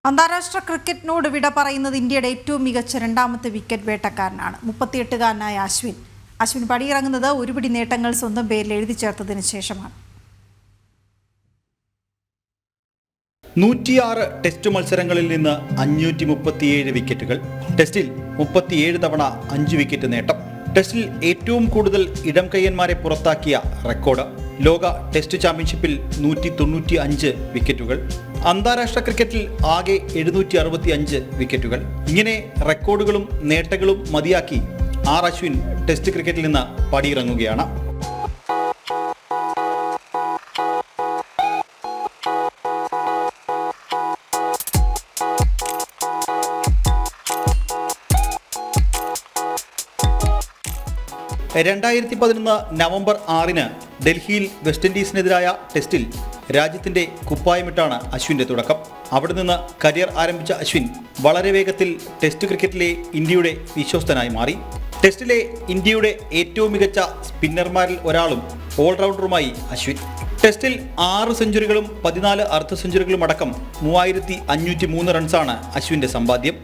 അന്താരാഷ്ട്ര ക്രിക്കറ്റിനോട് വിട പറയുന്നത് ഇന്ത്യയുടെ ഏറ്റവും മികച്ച രണ്ടാമത്തെ വിക്കറ്റ് വേട്ടക്കാരനാണ് 38-കാരനായ അശ്വിൻ പടിയിറങ്ങുന്നത് ഒരുപിടി നേട്ടങ്ങൾ സ്വന്തം പേരിൽ എഴുതി ചേർത്തതിന് ശേഷമാണ്. 106 ടെസ്റ്റ് മത്സരങ്ങളിൽ നിന്ന് 537 വിക്കറ്റുകൾ. ടെസ്റ്റിൽ 37 തവണ 5 വിക്കറ്റ് നേട്ടം. ടെസ്റ്റിൽ ഏറ്റവും കൂടുതൽ ഇടം കയ്യന്മാരെ പുറത്താക്കിയ റെക്കോർഡ്. ലോക ടെസ്റ്റ് ചാമ്പ്യൻഷിപ്പിൽ 195 വിക്കറ്റുകൾ. അന്താരാഷ്ട്ര ക്രിക്കറ്റിൽ ആകെ 765 വിക്കറ്റുകൾ. ഇങ്ങനെ റെക്കോർഡുകളും നേട്ടങ്ങളും മതിയാക്കി അശ്വിൻ ടെസ്റ്റ് ക്രിക്കറ്റിൽ നിന്ന് പടിയിറങ്ങുകയാണ്. നവംബർ 6 ഡൽഹിയിൽ വെസ്റ്റ് ഇൻഡീസിനെതിരായ ടെസ്റ്റിൽ രാജ്യത്തിന്റെ കുപ്പായമിട്ടാണ് അശ്വിന്റെ തുടക്കം. അവിടെ നിന്ന് കരിയർ ആരംഭിച്ച അശ്വിൻ വളരെ വേഗത്തിൽ ടെസ്റ്റ് ക്രിക്കറ്റിലെ ഇന്ത്യയുടെ വിശ്വസ്തനായി മാറി. ടെസ്റ്റിലെ ഇന്ത്യയുടെ ഏറ്റവും മികച്ച സ്പിന്നർമാരിൽ ഒരാളും ഓൾറൗണ്ടറുമായി അശ്വിൻ. ടെസ്റ്റിൽ 6 സെഞ്ചുറികളും 14 അർദ്ധ സെഞ്ചുറികളും അടക്കം 3503 റൺസാണ് അശ്വിന്റെ സമ്പാദ്യം.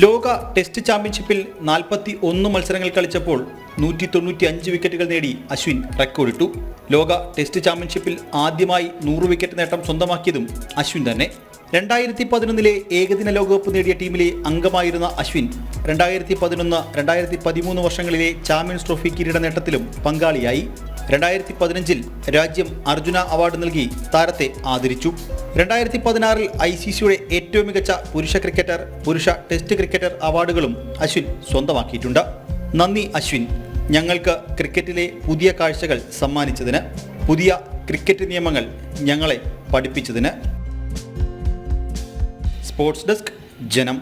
ലോക ടെസ്റ്റ് ചാമ്പ്യൻഷിപ്പിൽ 41 മത്സരങ്ങൾ കളിച്ചപ്പോൾ 195 വിക്കറ്റുകൾ നേടി അശ്വിൻ റെക്കോർഡിട്ടു. ലോക ടെസ്റ്റ് ചാമ്പ്യൻഷിപ്പിൽ ആദ്യമായി 100 വിക്കറ്റ് നേട്ടം സ്വന്തമാക്കിയതും അശ്വിൻ തന്നെ. 2011 ഏകദിന ലോകകപ്പ് നേടിയ ടീമിലെ അംഗമായിരുന്ന അശ്വിൻ 2011-2013 വർഷങ്ങളിലെ ചാമ്പ്യൻസ് ട്രോഫി കിരീട നേട്ടത്തിലും പങ്കാളിയായി. 2015 രാജ്യം അർജുന അവാർഡ് നൽകി താരത്തെ ആദരിച്ചു. 2016 ICCയുടെ ഏറ്റവും മികച്ച പുരുഷ ക്രിക്കറ്റർ, പുരുഷ ടെസ്റ്റ് ക്രിക്കറ്റർ അവാർഡുകളും അശ്വിൻ സ്വന്തമാക്കിയിട്ടുണ്ട്. നന്ദി അശ്വിൻ, ഞങ്ങൾക്ക് ക്രിക്കറ്റിലെ പുതിയ കാഴ്ചകൾ സമ്മാനിച്ചതിന്, പുതിയ ക്രിക്കറ്റ് നിയമങ്ങൾ ഞങ്ങളെ പഠിപ്പിച്ചതിന്. സ്പോർട്സ് ഡെസ്ക്, ജനം.